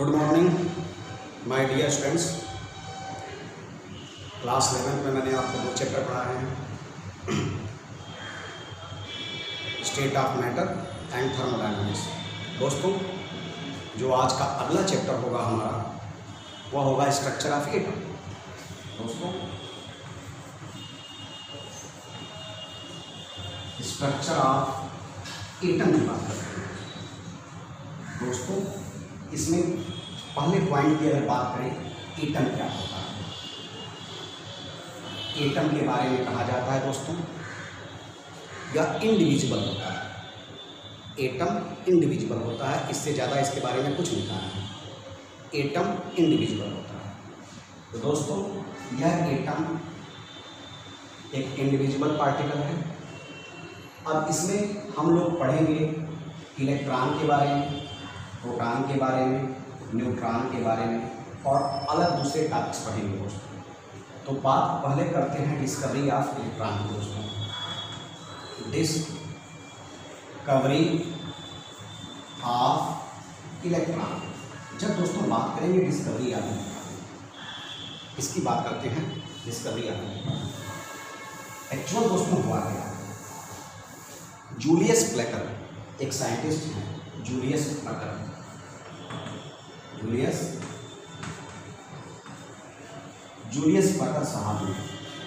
Good morning my dear students. Class 11 में मैंने आपको 2 चैप्टर पढ़ाए हैं, state of matter and thermodynamics. दोस्तों, जो आज का अगला चैप्टर होगा हमारा वह होगा स्ट्रक्चर ऑफ एटम। दोस्तों, स्ट्रक्चर ऑफ एटम की बात करते हैं। दोस्तों, इसमें पहले पॉइंट की अगर बात करें, एटम क्या होता है। एटम के बारे में कहा जाता है दोस्तों, यह इंडिविजुअल होता है। एटम इंडिविजुअल होता है, इससे ज़्यादा इसके बारे में कुछ नहीं कहा है। एटम इंडिविजुअल होता है। तो दोस्तों, यह एटम एक इंडिविजुअल पार्टिकल है। अब इसमें हम लोग पढ़ेंगे इलेक्ट्रॉन के बारे में, प्रोटॉन के बारे में, न्यूट्रॉन के बारे में और अलग दूसरे टॉपिक्स पढ़ेंगे दोस्तों। तो बात पहले करते हैं डिस्कवरी ऑफ इलेक्ट्रॉन की दोस्तों। Discovery of electron. जब दोस्तों बात करेंगे डिस्कवरी ऑफ इलेक्ट्रॉन, इसकी बात करते हैं डिस्कवरी ऑफ इलेक्ट्रॉन। एक्चुअल दोस्तों हुआ क्या, जूलियस प्लेकर एक साइंटिस्ट हैं, जूलियस प्लेकर साहब ने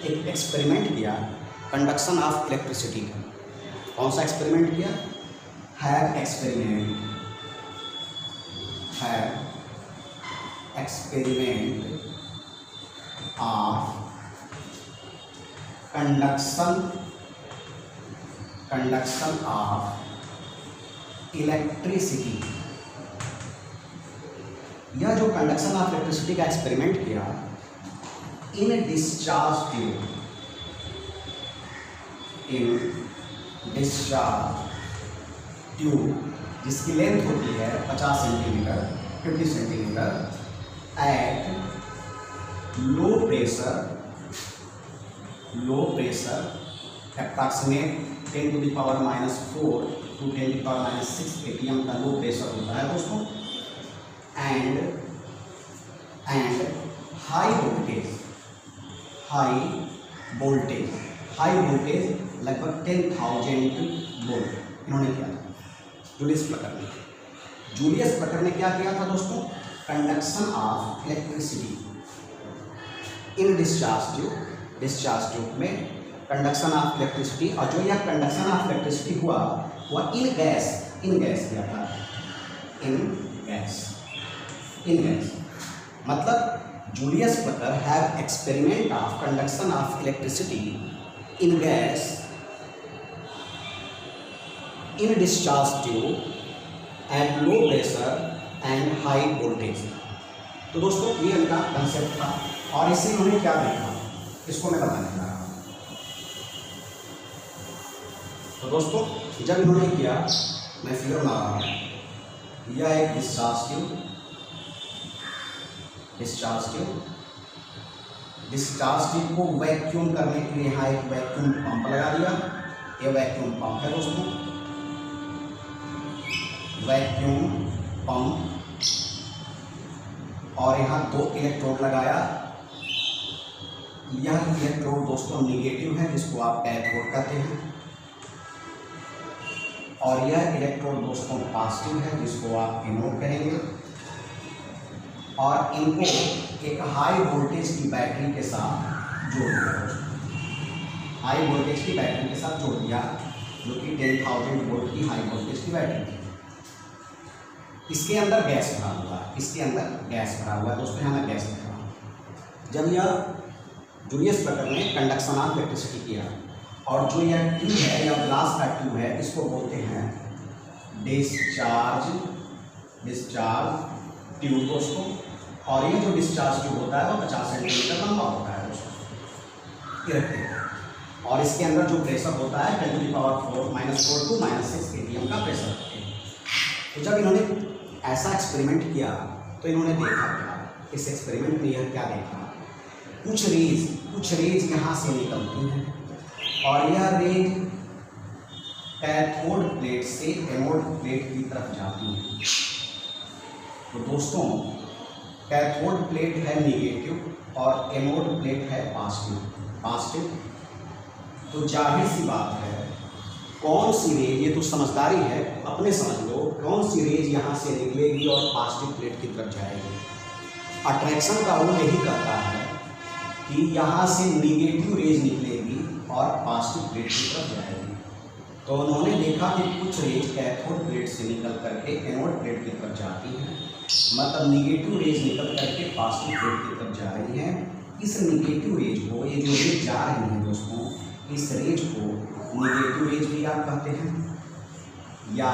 एक एक्सपेरिमेंट किया कंडक्शन ऑफ इलेक्ट्रिसिटी का। कौन सा एक्सपेरिमेंट किया? Have experiment of conduction of electricity. यह जो कंडक्शन ऑफ इलेक्ट्रिसिटी का एक्सपेरिमेंट किया इन डिस्चार्ज ट्यूब, जिसकी लेंथ होती है 50 centimetre 50 centimetre, eight low pressure approximate 10 to the power -4 to 10 to the power -6 atm का लो प्रेशर होता है दोस्तों। एंड हाई वोल्टेज लगभग 10,000 वोल्ट इन्होंने किया था जूलियस प्लेकर ने क्या किया था दोस्तों? Conduction of electricity in discharge tube में कंडक्शन ऑफ इलेक्ट्रिसिटी। और जो यह कंडक्शन ऑफ इलेक्ट्रिसिटी हुआ वह इन गैस किया था। इन गैस मतलब Julius Plucker have experiment of conduction of electricity in gas in discharge tube at low pressure and high voltage. तो दोस्तों, ये उनका कंसेप्ट था और इससे उन्होंने क्या देखा इसको मैं बताने जा रहा हूँ। तो दोस्तों, जब इन्होंने किया, मैं फिगर बना रहा हूँ। यह एक डिस्चार्ज ट्यूब को वैक्यूम करने के लिए यहाँ एक वैक्यूम पंप लगा दिया। ये वैक्यूम पंप है दोस्तों, वैक्यूम पंप। और यहाँ 2 इलेक्ट्रोड लगाया। यह इलेक्ट्रोड दोस्तों निगेटिव है, जिसको आप कैथोड कहते हैं, और यह इलेक्ट्रोड दोस्तों पॉजिटिव है, जिसको आप एनोड कहेंगे। और इनको एक हाई वोल्टेज की बैटरी के साथ जोड़ दिया दोस्तों। हाई वोल्टेज की बैटरी के साथ जोड़ दिया, जो कि 10,000 वोल्ट की हाई वोल्टेज की बैटरी थी। इसके अंदर गैस भरा हुआ है दोस्तों। यहाँ मैं गैस लिख रहा हूँ। जब यह जूलियस प्लेकर ने कंडक्शन ऑफ इलेक्ट्रिसिटी किया, और जो यह ट्यूब है या ग्लास का ट्यूब है, इसको बोलते हैं डिस्चार्ज ट्यूब दोस्तों। और ये जो डिस्चार्ज ट्यूब होता है वो 50 सेंटीमीटर लंबा होता है दोस्तों। ये रखते हैं, और इसके अंदर जो प्रेशर होता है 10 to the power -4 to -6 atm का प्रेशर होता है। तो जब इन्होंने ऐसा एक्सपेरिमेंट किया तो इन्होंने देखा क्या, इस एक्सपेरिमेंट में यह क्या देखा, कुछ रेज यहाँ से निकलती हैं, और यह रेज कैथोड प्लेट से एनोड प्लेट की तरफ जाती है। तो दोस्तों कैथोड प्लेट है निगेटिव और एनोड प्लेट है पॉजिटिव। तो जाहिर सी बात है कौन सी रेज, ये तो समझदारी है, अपने समझ लो, कौन सी रेज यहाँ से निकलेगी और पॉजिटिव प्लेट की तरफ जाएगी। अट्रैक्शन का रूल यही कहता है कि यहाँ से निगेटिव रेज निकलेगी और पॉजिटिव प्लेट की तरफ जाएगी। तो उन्होंने देखा कि कुछ रेज कैथोड प्लेट से निकल करके एनोड प्लेट की तरफ जाती हैं, मतलब निगेटिव रेज निकल करके पॉजिटिव प्लेट की तरफ जा रही हैं। इस निगेटिव रेज को, ये जो रेज जा रही है दोस्तों, इस रेज को निगेटिव रेज भी आप कहते हैं या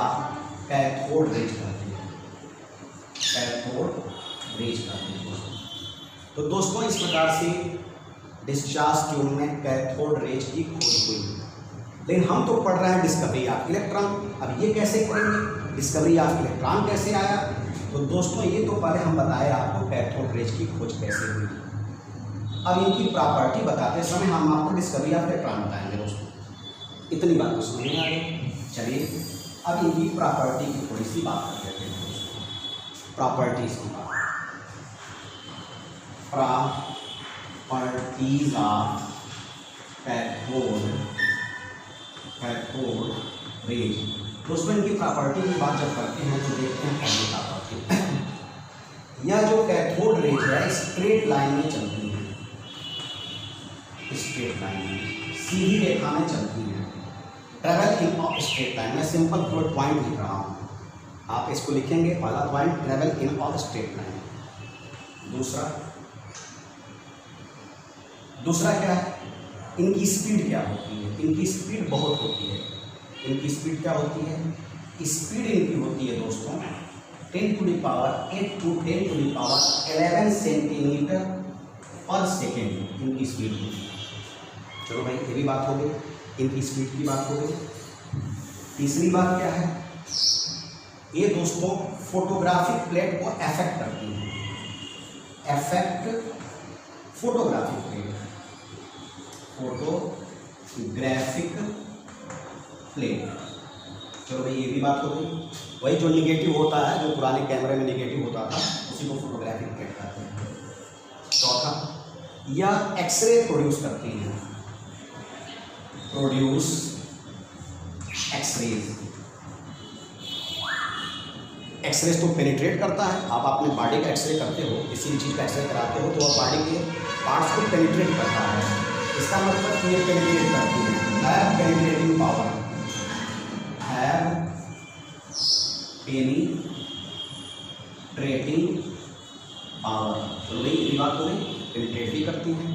कैथोड रेज कहते हैं, कैथोड रेज कहते हैं दोस्तों। तो दोस्तों इस प्रकार से डिस्चार्ज ट्यूब में कैथोड रेज की खोज हुई। लेकिन हम तो पढ़ रहे हैं डिस्कवरी ऑफ इलेक्ट्रॉन। अब ये कैसे करेंगे, डिस्कवरी ऑफ इलेक्ट्रॉन कैसे आया? तो दोस्तों ये तो पहले हम बताए आपको कैथोड रेज की खोज कैसे हुई। अब इनकी प्रॉपर्टी बताते समय हम आपको डिस्कवरी ऑफ इलेक्ट्रॉन बताएंगे दोस्तों। इतनी बात तो समझ में आ गई। चलिए अब इनकी प्रॉपर्टी की थोड़ी सी बात कर लेते हैं दोस्तों। प्रॉपर्टीज की बात, प्रॉपर्टीज ऑफ कैथोड रेज। दोस्तों इनकी प्रॉपर्टी की बात जब करते हैं तो देखते हैं पहली प्रॉपर्टी, यह जो कैथोड रेज है स्ट्रेट लाइन में चलती है, स्ट्रेट लाइन में, सीधी रेखा में चलती है। Travel in of straight line, मैं सिंपल पॉइंट लिख रहा हूँ, आप इसको लिखेंगे। पहला point travel in of straight line. दूसरा क्या है, इनकी स्पीड क्या होती है? इनकी स्पीड बहुत होती है। इनकी स्पीड क्या होती है? स्पीड इनकी होती है दोस्तों 10 to the power 8 to 10 to the power 11 centimetre पर सेकेंड इनकी स्पीड होती है। चलो भाई ये भी बात हो गई, इनकी स्पीड की बात हो गई। तीसरी बात क्या है, ये दोस्तों फोटोग्राफिक प्लेट को अफेक्ट करती है। Affect photographic plate, photographic plate. चलो भाई ये भी बात हो गई। वही जो निगेटिव होता है, जो पुराने कैमरे में निगेटिव होता था, उसी को फोटोग्राफिक प्लेट कहते हैं। चौथा, यह एक्सरे प्रोड्यूस करती है, प्रोड्यूस एक्सरेज। एक्सरेज तो पेनिट्रेट करता है। आप अपने बॉडी का एक्सरे करते हो, किसी भी चीज़ का एक्सरे कराते हो तो वह बॉडी के पार्ट्स को पेनिट्रेट करता है। इसका मतलब ये पेनिट्रेट करती है, have penetrating power, have penetrating power. तो भाई ये बात हो गई, पेनिट्रेट भी करती है।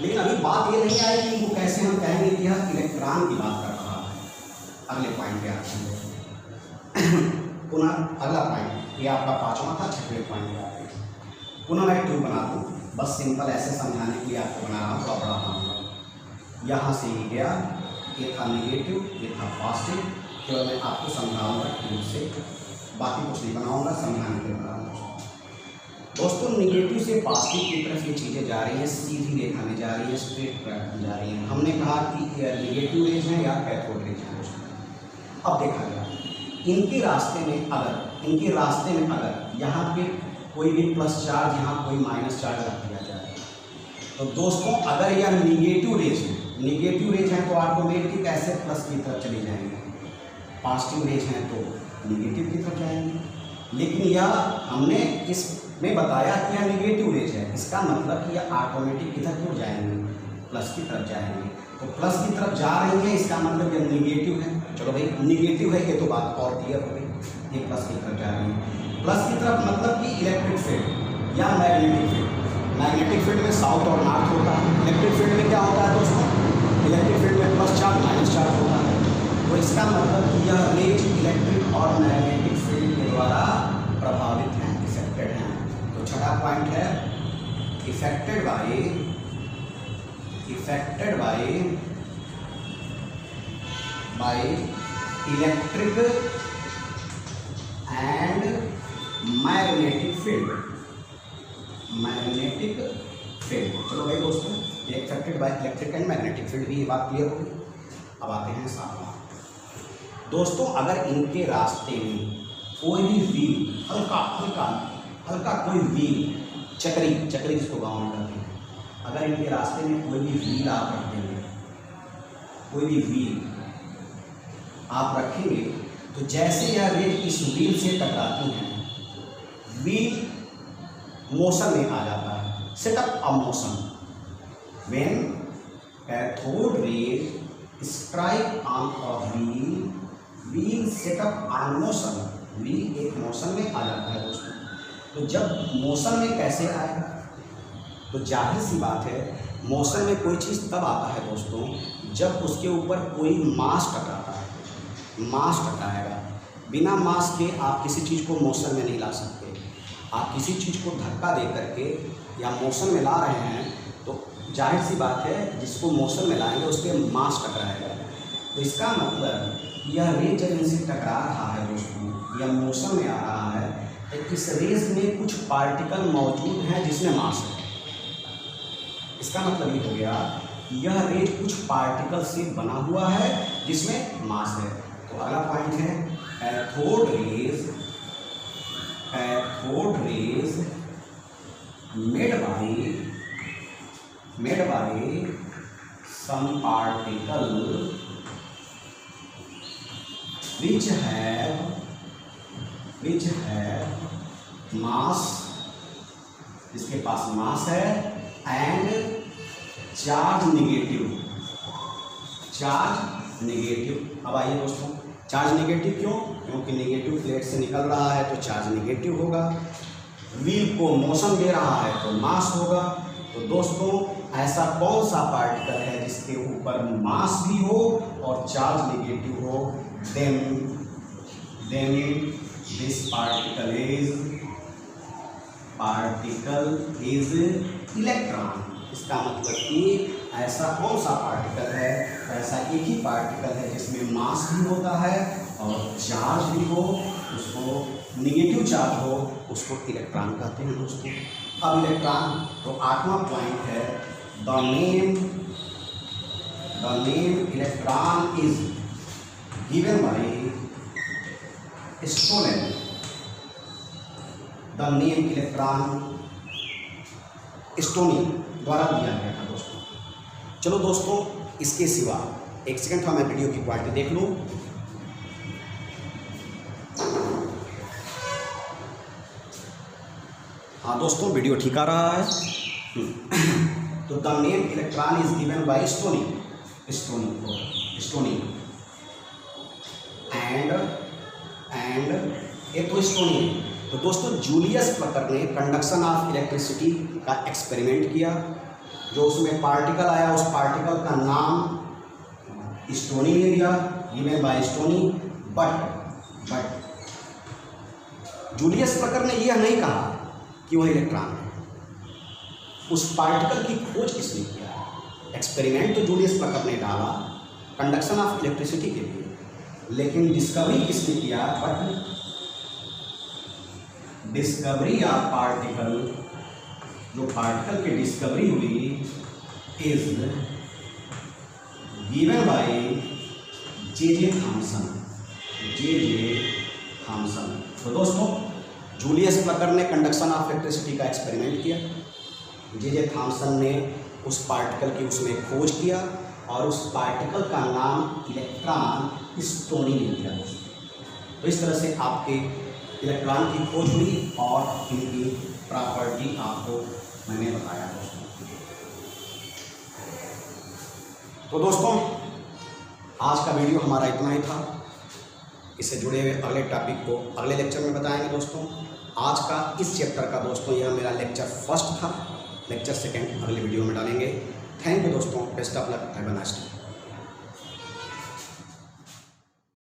लेकिन अभी बात ये नहीं आई कि इनको कैसे हम कहेंगे कि यह इलेक्ट्रॉन की बात कर रहा है। अगले पॉइंट पे आते हैं। पुनः अगला पॉइंट, ये आपका पांचवा था, छठवें पॉइंट पे आते हैं। पुनः मैं ट्यूब बना दूँ, बस सिंपल ऐसे समझाने के लिए आपको बना रहा हूँ, तो बड़ा पाऊँगा। यहाँ से ही गया, ये था निगेटिव, ये था पॉजिटिव। केवल मैं आपको समझाऊंगा ट्यूब से, बाकी कुछ नहीं बनाऊंगा, समझाने के बनाऊंगा। दोस्तों निगेटिव से पॉजिटिव की तरफ ये चीज़ें जा रही हैं, सीधी रेखा में जा रही है, स्ट्रेट ट्रैक में जा रही हैं। हमने कहा कि निगेटिव रेज है या कैथोड रेज है। अब देखा गया इनके रास्ते में अगर यहाँ पे कोई भी प्लस चार्ज, यहाँ कोई माइनस चार्ज रख दिया जाए, तो दोस्तों अगर यह निगेटिव रेज है तो ऑटोमेटिक ऐसे प्लस की तरफ चली जाएंगे। पॉजिटिव रेज हैं तो निगेटिव की तरफ जाएंगे। लेकिन यह हमने इसमें बताया कि यह निगेटिव रेज है, इसका मतलब कि यह ऑटोमेटिक किधर क्यों जाएंगे, प्लस की तरफ जाएंगे। तो प्लस की तरफ जा रही है, इसका मतलब यह निगेटिव है। चलो भाई निगेटिव है, ये तो बात और क्लियर हो गई। ये प्लस की तरफ जा रही है। प्लस की तरफ मतलब कि इलेक्ट्रिक फील्ड या मैग्नेटिक फील्ड। मैग्नेटिक फील्ड में साउथ और नॉर्थ होता है। इलेक्ट्रिक फील्ड में क्या होता है दोस्तों, इलेक्ट्रिक फील्ड में प्लस चार्ज माइनस चार्ज होता है। तो इसका मतलब कि यह रेज इलेक्ट्रिक और मैग्नेटिक फील्ड के द्वारा प्रभावित हैं, इफेक्टेड हैं। तो छठा पॉइंट है affected by electric and magnetic field. चलो भाई दोस्तों, affected by electric and magnetic field, भी ये बात क्लियर होगी। अब आते हैं सातवां। दोस्तों अगर इनके रास्ते में कोई भी व्हील हल्का हल्का कोई व्हील, चक्री जिसको गाँव में कहते हैं, अगर इनके रास्ते में कोई भी व्हील आप रख देंगे, कोई भी व्हील आप रखेंगे, तो जैसे यह रेज इस व्हील से टकराती हैं, व्हील मोशन में आ जाता है, setup a motion. When cathode rays strike on a wheel, wheel setup on motion, wheel एक मोशन में आ जाता है दोस्तों। तो जब मोशन में कैसे आएगा, तो जाहिर सी बात है मोशन में कोई चीज़ तब आता है दोस्तों जब उसके ऊपर कोई मास टकराता है। मास टकराएगा, बिना मास के आप किसी चीज़ को मोशन में नहीं ला सकते। आप किसी चीज़ को धक्का दे करके या मोशन में ला रहे हैं तो जाहिर सी बात है जिसको मोशन में लाएंगे उसके मास टकराएगा। तो इसका मतलब यह रेज जब इनसे टकरा रहा है दोस्तों, यह मोशन में आ रहा है, तो इस रेज में कुछ पार्टिकल मौजूद हैं जिसमें मास है। इसका मतलब ये हो गया यह रेज कुछ पार्टिकल से बना हुआ है जिसमें मास है। तो अगला पॉइंट है cathode rays made by some particle which have mass, जिसके पास मास है, एंड चार्ज नेगेटिव। अब आइए दोस्तों, चार्ज नेगेटिव क्यों? क्योंकि नेगेटिव प्लेट से निकल रहा है तो चार्ज नेगेटिव होगा। व्हील को मोशन दे रहा है तो मास होगा। तो दोस्तों ऐसा कौन सा पार्टिकल है जिसके ऊपर मास भी हो और चार्ज नेगेटिव हो? then this particle is electron. इसका मतलब कि ऐसा कौन सा पार्टिकल है, ऐसा एक ही पार्टिकल है जिसमें मास भी होता है और चार्ज भी हो, उसको नेगेटिव चार्ज हो, उसको इलेक्ट्रॉन कहते हैं दोस्तों। अब इलेक्ट्रॉन, तो 8वां पॉइंट है the name electron is given by Stoney. The name electron Stoney द्वारा दिया गया था दोस्तों। चलो दोस्तों, इसके सिवा एक सेकंड था, मैं वीडियो की क्वालिटी देख लूँ। हाँ दोस्तों, वीडियो ठीक आ रहा है। तो the name electron is given bye stony and एक तो स्टोनी। तो दोस्तों जूलियस प्लकर ने कंडक्शन ऑफ इलेक्ट्रिसिटी का एक्सपेरिमेंट किया। जो उसमें पार्टिकल आया उस पार्टिकल का नाम स्टोनी ले दिया, given by stony. But Julius Plucker ने यह नहीं कहा कि वह इलेक्ट्रॉन है। उस पार्टिकल की खोज किसने किया? एक्सपेरिमेंट तो जूलियस प्लकर ने डाला कंडक्शन ऑफ इलेक्ट्रिसिटी के लिए, लेकिन डिस्कवरी किसने किया? बट डिस्कवरी ऑफ पार्टिकल, जो पार्टिकल की डिस्कवरी हुई, is given by J Thomson. तो दोस्तों जूलियस प्लकर ने कंडक्शन ऑफ इलेक्ट्रिसिटी का एक्सपेरिमेंट किया, जे थॉमसन ने उस पार्टिकल की उसमें खोज किया और उस पार्टिकल का नाम इलेक्ट्रॉन स्टोनी ने दिया दोस्तों। तो इस तरह से आपके इलेक्ट्रॉन की खोज हुई और इनकी प्रॉपर्टी आपको मैंने बताया दोस्तों। तो दोस्तों आज का वीडियो हमारा इतना ही था। इससे जुड़े हुए अगले टॉपिक को अगले लेक्चर में बताएंगे दोस्तों। आज का इस चैप्टर का दोस्तों यह मेरा लेक्चर फर्स्ट था। लेक्चर सेकेंड अगले वीडियो में डालेंगे। थैंक यू दोस्तों, best of luck, have a nice day.